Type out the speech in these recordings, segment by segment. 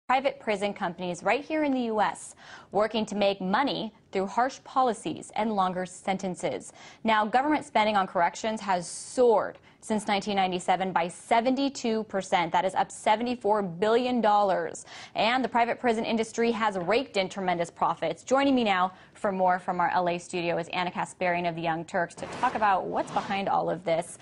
private prison companies right here in the U.S. working to make money through harsh policies and longer sentences. Now, government spending on corrections has soared since 1997 by 72%. That is up $74 billion. And the private prison industry has raked in tremendous profits. Joining me now for more from our LA studio is Anna Kasparian of the Young Turks to talk about what's behind all of this.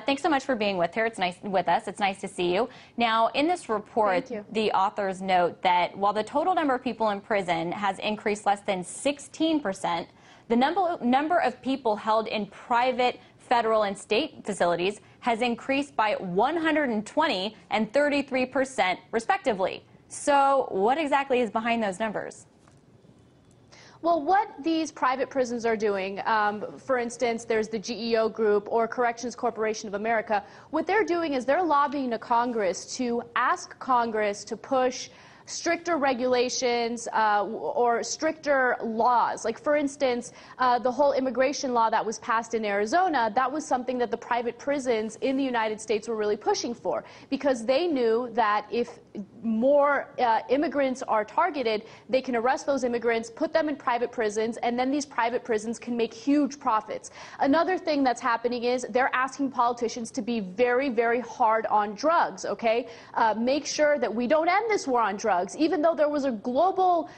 Thanks so much for being with her. It's nice with us. It's nice to see you. Now, in this report, the authors note that while the total number of people in prison has increased less than 16%, the number of people held in private, federal, and state facilities has increased by 120 and 33%, respectively. So what exactly is behind those numbers? Well, what these private prisons are doing, for instance, there's the GEO Group or Corrections Corporation of America. What they're doing is they're lobbying to Congress to ask Congress to push stricter regulations or stricter laws. Like, for instance, the whole immigration law that was passed in Arizona, that was something that the private prisons in the United States were really pushing for, because they knew that if more immigrants are targeted, they can arrest those immigrants, put them in private prisons, and then these private prisons can make huge profits. Another thing that's happening is they're asking politicians to be very, very hard on drugs, okay? Make sure that we don't end this war on drugs. Even though there was a global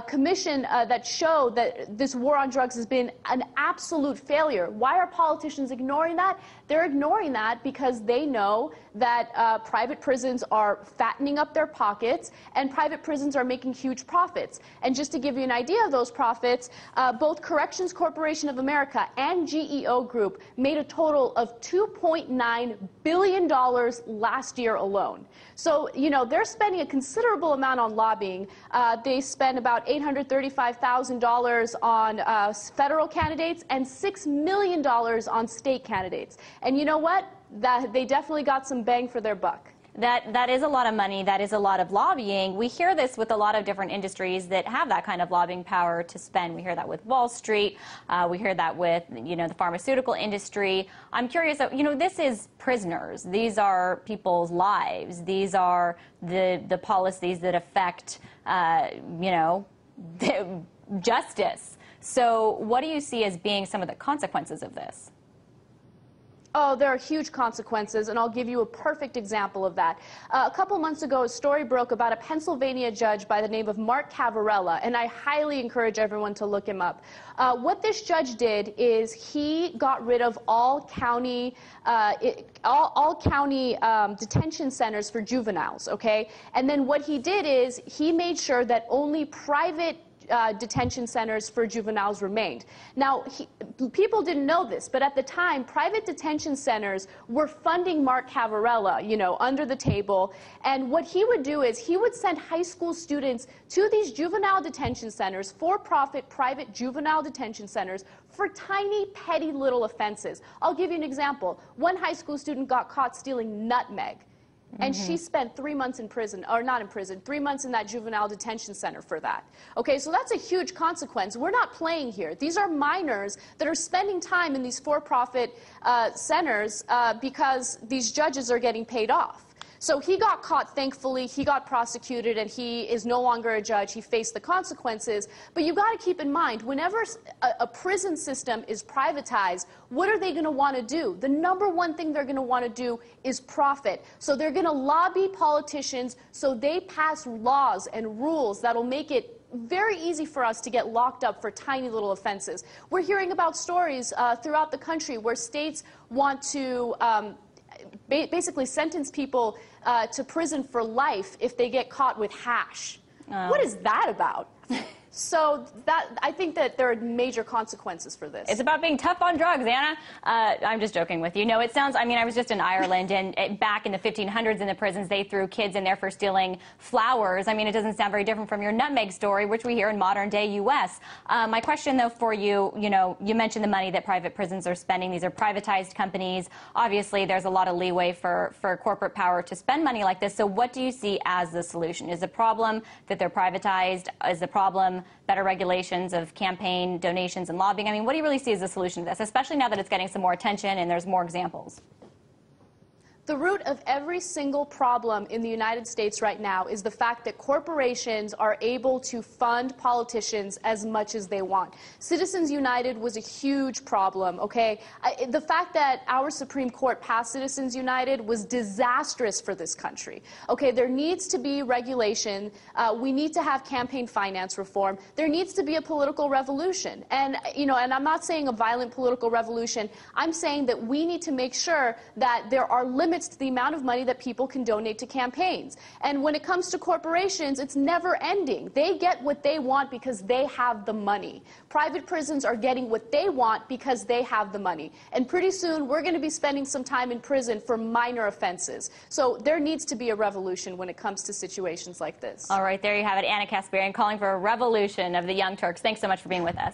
commission that showed that this war on drugs has been an absolute failure. Why are politicians ignoring that? They're ignoring that because they know that private prisons are fattening up their pockets and private prisons are making huge profits. And just to give you an idea of those profits, both Corrections Corporation of America and GEO Group made a total of $2.9 billion last year alone. So, you know, they're spending a considerable amount on lobbying. They spend about $835,000 on federal candidates and $6 million on state candidates. And you know what? They definitely got some bang for their buck. That is a lot of money. That is a lot of lobbying. We hear this with a lot of different industries that have that kind of lobbying power to spend. We hear that with Wall Street. We hear that with, you know, the pharmaceutical industry. I'm curious, you know, this is prisoners. These are people's lives. These are the policies that affect, you know, justice. So what do you see as being some of the consequences of this? Oh, there are huge consequences, and I'll give you a perfect example of that. A couple months ago, a story broke about a Pennsylvania judge by the name of Mark Cavarella, and I highly encourage everyone to look him up. What this judge did is he got rid of all county detention centers for juveniles, okay? And then what he did is he made sure that only private detention centers for juveniles remained. Now, people didn't know this, but at the time, private detention centers were funding Mark Cavarella, you know, under the table. And what he would do is he would send high school students to these juvenile detention centers, for-profit private juvenile detention centers, for tiny, petty little offenses. I'll give you an example. One high school student got caught stealing nutmeg. And she spent 3 months in prison, or not in prison, 3 months in that juvenile detention center for that. Okay, so that's a huge consequence. We're not playing here. These are minors that are spending time in these for-profit centers because these judges are getting paid off. So he got caught, thankfully, he got prosecuted, and he is no longer a judge. He faced the consequences. But you've got to keep in mind, whenever a prison system is privatized, what are they going to want to do? The number one thing they're going to want to do is profit. So they're going to lobby politicians so they pass laws and rules that'll make it very easy for us to get locked up for tiny little offenses. We're hearing about stories throughout the country where states want to basically sentence people to prison for life if they get caught with hash. What is that about? So I think that there are major consequences for this. It's about being tough on drugs, Anna. I'm just joking with you. No, it sounds, I mean, I was just in Ireland, and back in the 1500s in the prisons, they threw kids in there for stealing flowers. I mean, it doesn't sound very different from your nutmeg story, which we hear in modern-day U.S. My question, though, for you, you know, you mentioned the money that private prisons are spending. These are privatized companies. Obviously, there's a lot of leeway for corporate power to spend money like this. So what do you see as the solution? Is the problem that they're privatized? Is the problem better regulations of campaign donations and lobbying? I mean, what do you really see as the solution to this, especially now that it's getting some more attention and there's more examples? The root of every single problem in the United States right now is the fact that corporations are able to fund politicians as much as they want. Citizens United was a huge problem, okay? The fact that our Supreme Court passed Citizens United was disastrous for this country. Okay, there needs to be regulation. We need to have campaign finance reform. There needs to be a political revolution. And, you know, and I'm not saying a violent political revolution. I'm saying that we need to make sure that there are limits to the amount of money that people can donate to campaigns. And when it comes to corporations, it's never ending. They get what they want because they have the money. Private prisons are getting what they want because they have the money. And pretty soon, we're going to be spending some time in prison for minor offenses. So there needs to be a revolution when it comes to situations like this. All right, there you have it. Anna Kasparian calling for a revolution of the Young Turks. Thanks so much for being with us.